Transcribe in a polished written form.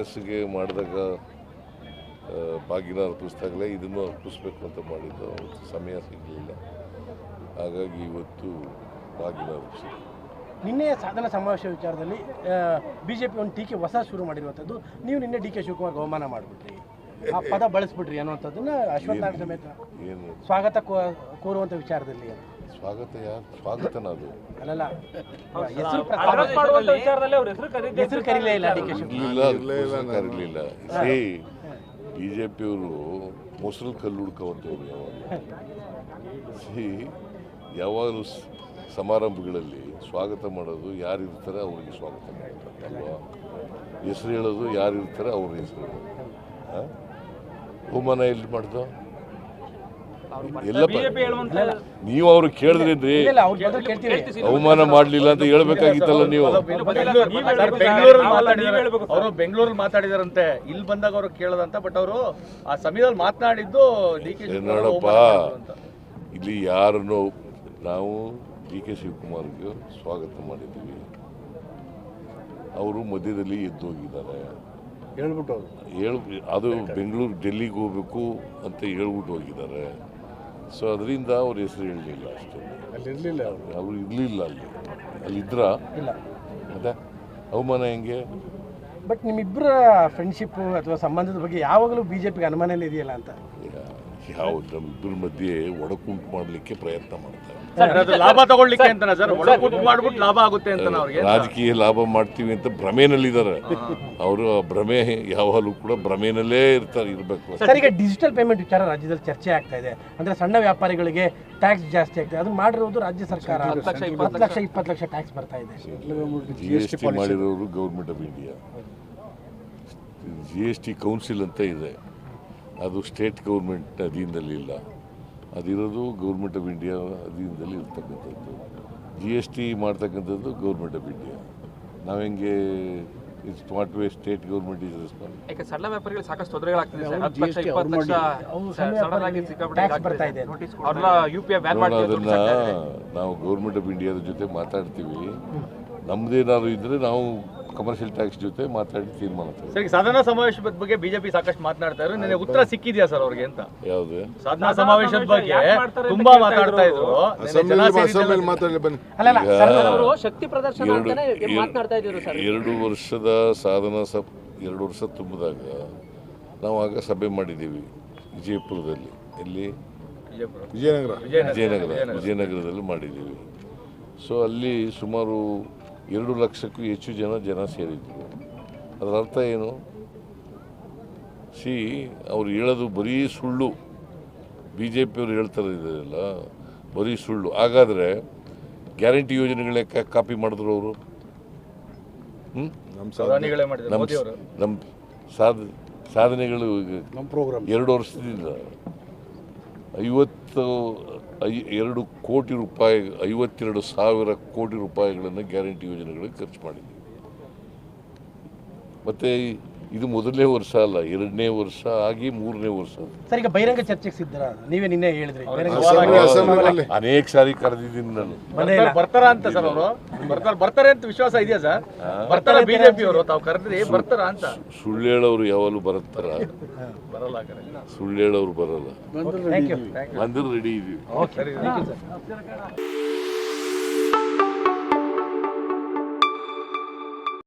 ವಯಸ್ಸಿಗೆ ಮಾಡಿದಾಗ ಬಾಗಿನ ಅರ್ಪಿಸಿದಾಗಲೇ ಇದನ್ನು ಅರ್ಪಿಸ್ಬೇಕು ಅಂತ ಮಾಡಿದ್ದು, ಸಮಯ ಸಿಗಲಿಲ್ಲ. ಹಾಗಾಗಿ ಇವತ್ತು ಬಾಗಿನ ಅರ್ಪಿಸಿದೆ. ನಿನ್ನೆ ಸಾಧನಾ ಸಮಾವೇಶ ವಿಚಾರದಲ್ಲಿ ಬಿಜೆಪಿ ಒಂದು ಟೀಕೆ ಹೊಸ ಶುರು ಮಾಡಿರುವಂಥದ್ದು. ನೀವು ನಿನ್ನೆ ಡಿ ಕೆ ಶಿವಕುಮಾರ್ಗೆ ಅವಮಾನ ಮಾಡಿಬಿಟ್ರಿ, ಆ ಪದ ಬಳಸ್ಬಿಟ್ರಿ ಅನ್ನುವಂಥದ್ದನ್ನ ಅಶ್ವತ್ಥನಾರಾಯಣ ಸಮೇತ ಏನು ಸ್ವಾಗತ ಕೋರುವಂಥ ವಿಚಾರದಲ್ಲಿ. ಸ್ವಾಗತ ಯಾರು ಸ್ವಾಗತನ ಅದು ಅಲ್ಲಲ್ಲ, ಹೆಸರು ಕರೀಲೇ ಇಲ್ಲ ಡಿ ಕೆ ಶಿವಕುಮಾರ್. ಕರೀಲಿಲ್ಲ. ಬಿ ಜೆ ಪಿಯವರು ಮೊಸರು ಕಲ್ಲು ಹುಡ್ಕೋವಂಥವ್ರು ಯಾವಾಗಲೂ ಸಮಾರಂಭಗಳಲ್ಲಿ ಸ್ವಾಗತ ಮಾಡೋದು ಯಾರಿರ್ತಾರೆ ಅವ್ರಿಗೆ ಸ್ವಾಗತ ಮಾಡ್ತಾರೆ ಅಲ್ವಾ. ಹೆಸರು ಹೇಳೋದು ಯಾರಿರ್ತಾರೆ ಅವ್ರ ಹೆಸರು ಹೇಳೋದು. ಅವಮಾನ ಎಲ್ಲಿ ಮಾಡ್ದು ಎಲ್ಲ ನೀವು ಅವ್ರು ಕೇಳಿದ್ರಿ, ಅವಮಾನ ಮಾಡ್ಲಿಲ್ಲ ಅಂತ ಹೇಳ್ಬೇಕಾಗಿತ್ತಲ್ಲ ನೀವು. ಅವರು ಬೆಂಗಳೂರಲ್ಲಿ ಮಾತಾಡಿದಾರಂತೆ, ಇಲ್ಲಿ ಬಂದಾಗ ಅವರು ಕೇಳದಂತ, ಬಟ್ ಅವರು ಆ ಸಮಯದಲ್ಲಿ ಮಾತನಾಡಿದ್ದು ನೋಡಪ್ಪ, ಇಲ್ಲಿ ಯಾರನ್ನು ನಾವು ಡಿ ಕೆ ಶಿವಕುಮಾರ್ಗೆ ಸ್ವಾಗತ ಮಾಡಿದ್ದೀವಿ. ಅವರು ಮಧ್ಯದಲ್ಲಿ ಎದ್ದು ಹೋಗಿದ್ದಾರೆ, ಅದು ಬೆಂಗಳೂರು ಡೆಲ್ಲಿಗೆ ಹೋಗ್ಬೇಕು ಅಂತ ಹೇಳ್ಬಿಟ್ಟು ಹೋಗಿದ್ದಾರೆ. ಸೊ ಅದರಿಂದ ಅವ್ರ ಹೆಸರು ಹೇಳಲಿಲ್ಲ ಅಷ್ಟೇ. ಅವರು ಇರಲಿಲ್ಲ ಅಲ್ಲಿದ್ರ ಅದೇ ಅವಮಾನ ಹೆಂಗೆ. ಬಟ್ ನಿಮ್ಮಿಬ್ಬರ ಫ್ರೆಂಡ್ಶಿಪ್ ಅಥವಾ ಸಂಬಂಧದ ಬಗ್ಗೆ ಯಾವಾಗಲೂ ಬಿಜೆಪಿಗೆ ಅನುಮಾನನೇ ಇದೆಯಲ್ಲ ಅಂತ. ಯಾವ ನಮ್ಮಿಬ್ಬರ ಮಧ್ಯೆ ಒಡಕುಂಟು ಮಾಡಲಿಕ್ಕೆ ಪ್ರಯತ್ನ ಮಾಡ್ತಾರೆ. ಲಾಭ ತಗೊಳ್ಳಿಕ್ಕೆ ಅಂತ ಸರ್, ಮಾಡ್ಬಿಟ್ಟು ಲಾಭ ಆಗುತ್ತೆ ಅಂತ ರಾಜಕೀಯ ಲಾಭ ಮಾಡ್ತೀವಿ ಅಂತ ಭ್ರಮೆನಲ್ಲಿದ್ದಾರೆ ಅವರು. ಭ್ರಮೆ ಯಾವಾಗಲೂ ಕೂಡ ಭ್ರಮೆನಲ್ಲೇ ಇರಬೇಕು. ಸರ್, ಈಗ ಡಿಜಿಟಲ್ ಪೇಮೆಂಟ್ ವಿಚಾರ ರಾಜ್ಯದಲ್ಲಿ ಚರ್ಚೆ ಆಗ್ತಾ ಇದೆ. ಅಂದ್ರೆ ಸಣ್ಣ ವ್ಯಾಪಾರಿಗಳಿಗೆ ಟ್ಯಾಕ್ಸ್ ಜಾಸ್ತಿ ಆಗ್ತದೆ, ಅದು ಮಾಡಿರೋದು ರಾಜ್ಯ ಸರ್ಕಾರ. 10 ಲಕ್ಷ 20 ಲಕ್ಷ ಟ್ಯಾಕ್ಸ್ ಬರ್ತಾ ಇದೆ. GST ಮಾಡಿರೋರು government of India. GST council ಅಂತ ಇದೆ, ಅದು ಸ್ಟೇಟ್ ಗೌರ್ಮೆಂಟ್ ಅಧೀನದಲ್ಲಿ ಇಲ್ಲ, ಅದಿರೋದು ಗೌರ್ಮೆಂಟ್ ಆಫ್ ಇಂಡಿಯಾ ಅಧೀನದಲ್ಲಿ ಇರ್ತಕ್ಕಂಥದ್ದು. GST ಮಾಡ್ತಕ್ಕಂಥದ್ದು ಗೌರ್ಮೆಂಟ್ ಆಫ್ ಇಂಡಿಯಾ. ನಾವು ಹೆಂಗೆ it's what way state government is responsible. ಯಾಕೆ ಸಣ್ಣ ವ್ಯಾಪಾರಿಗಳಿಗೆ ಸಾಕಷ್ಟು ತೊಂದರೆಗಳಾಗ್ತಿದೆ ಸರ್. 10 ಲಕ್ಷ 20 ಲಕ್ಷ ಟ್ಯಾಕ್ಸ್ ಬರ್ತಾ ಇದೆ. ಅವ್ರನ್ನ UPI ಬ್ಯಾನ್ ಮಾಡ್ತೀವಿ. ಅದನ್ನ ನಾವು ಗೌರ್ಮೆಂಟ್ ಆಫ್ ಇಂಡಿಯಾದ ಜೊತೆ ಮಾತಾಡ್ತೀವಿ. ನಮ್ದೇನಾದ್ರು ಇದ್ರೆ ನಾವು ಕಮರ್ಷಿಯಲ್ ಟ್ಯಾಕ್ಸ್ ಜೊತೆ ಮಾತಾಡಿ ತೀರ್ಮಾನ ತಗೊಳ್ತೀವಿ. ಸರಿ, ಸಾಧನಾ ಸಮಾವೇಶದ ಬಗ್ಗೆ ಬಿಜೆಪಿ ಸಾಕಷ್ಟು ಮಾತಾಡ್ತಾ ಇದ್ರು. ನಿನ್ನೆ ಉತ್ತರ ಸಿಕ್ಕಿದ್ಯಾ ಸರ್ ಅವ್ರಿಗೆ ಅಂತ? ಯಾವ್ದು ಸಾಧನಾ ಸಮಾವೇಶದ ಬಗ್ಗೆ ತುಂಬಾ ಮಾತಾಡ್ತಾ ಇದ್ರು. ಶಕ್ತಿ ಪ್ರದರ್ಶನ ಅಂತಾನೆ ಮಾತನಾಡ್ತಾ ಇದ್ರು ಸರ್. 2 ವರ್ಷದ ಸಾಧನಾ 2 ವರ್ಷ ತುಂಬಿದಾಗ ನಾವು ಆಗ ಸಭೆ ಮಾಡಿದ್ದೀವಿ ವಿಜಯಪುರದಲ್ಲಿ. ಎಲ್ಲಿ? ವಿಜಯನಗರದಲ್ಲಿ ಮಾಡಿದ್ದೀವಿ. ಸೊ ಅಲ್ಲಿ ಸುಮಾರು 2 ಲಕ್ಷಕ್ಕೂ ಹೆಚ್ಚು ಜನ ಸೇರಿದ್ರು. ಅದರ ಅರ್ಥ ಏನು? ಅವ್ರು ಹೇಳೋದು ಬರೀ ಸುಳ್ಳು. ಬಿ ಜೆ ಪಿಯವರು ಹೇಳ್ತಾರೆ ಇದೆಲ್ಲ ಬರೀ ಸುಳ್ಳು. ಹಾಗಾದರೆ ಗ್ಯಾರಂಟಿ ಯೋಜನೆಗಳೇ ಕಾಪಿ ಮಾಡಿದ್ರು ಅವರು. ನಮ್ಮ ಸಾಧನೆಗಳು 2 ವರ್ಷದಿಂದ 52 ಕೋಟಿ ರೂಪಾಯಿ, 52,000 ಕೋಟಿ ರೂಪಾಯಿಗಳನ್ನು ಗ್ಯಾರಂಟಿ ಯೋಜನೆಗಳಿಗೆ ಖರ್ಚು ಮಾಡಿದ್ದೀವಿ. ಮತ್ತು ಇದು ಮೊದಲನೇ ವರ್ಷ ಅಲ್ಲ, 2ನೇ ವರ್ಷ ಆಗಿ 3ನೇ ವರ್ಷ. ಸರ್, ಈಗ ಬಹಿರಂಗ ಚರ್ಚೆಗೆ ಸಿದ್ಧರ? ನೀವೇ ನಿನ್ನೆ ಹೇಳಿದ್ರಿ ಅನೇಕ ಸಾರಿ ಕರೆದಿದ್ದೀನಿ ನಾನು. ಬರ್ತಾರ ಅಂತ ಸರ್ ಅವರು? ಬರ್ತಾರೆ ಅಂತ ವಿಶ್ವಾಸ ಇದೆಯಾ ಸರ್? ಬರ್ತಾರ ಬಿಜೆಪಿ ಅವರು? ತಾವು ಕರೆದ್ರಿ, ಬರ್ತಾರ ಅಂತ? ಸುಳ್ಳು ಹೇಳೋರು ಯಾವಾಗಲೂ ಬರುತ್ತಾರ? ಬರಲ್ಲ. ಸುಳ್ಳು ಹೇಳೋರು ಬರಲ್ಲ. ಬಂದ್ರೆ ರೆಡಿ ಇದೀವಿ.